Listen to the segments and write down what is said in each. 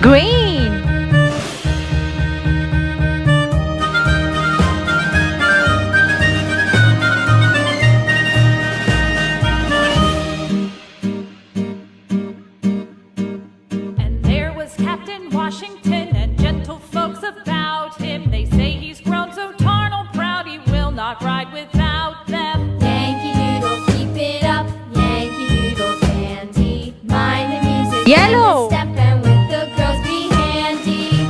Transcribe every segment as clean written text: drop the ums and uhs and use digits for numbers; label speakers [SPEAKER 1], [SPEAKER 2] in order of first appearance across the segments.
[SPEAKER 1] green,
[SPEAKER 2] And there was Captain Washington and gentle folks about him. They say he's grown so tarnal proud he will not ride without them.
[SPEAKER 3] Yankee Doodle, keep it up. Yankee Doodle dandy. Mind the music
[SPEAKER 1] Yellow.
[SPEAKER 3] and the step, and with the girls be handy.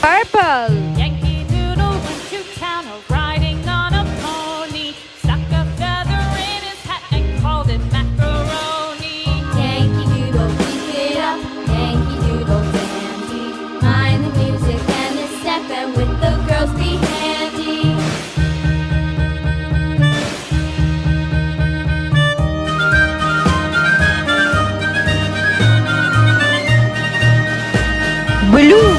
[SPEAKER 1] purple,
[SPEAKER 2] Yankee Doodle went to town riding on a pony. Stuck a feather in his hat and called it macaroni.
[SPEAKER 3] Yankee Doodle, keep it up. Yankee Doodle dandy. Mind the music and the step, and with the girls be handy.
[SPEAKER 1] blue,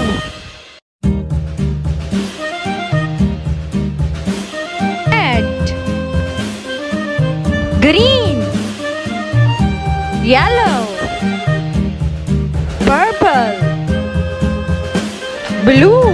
[SPEAKER 1] red, green, yellow, purple, blue,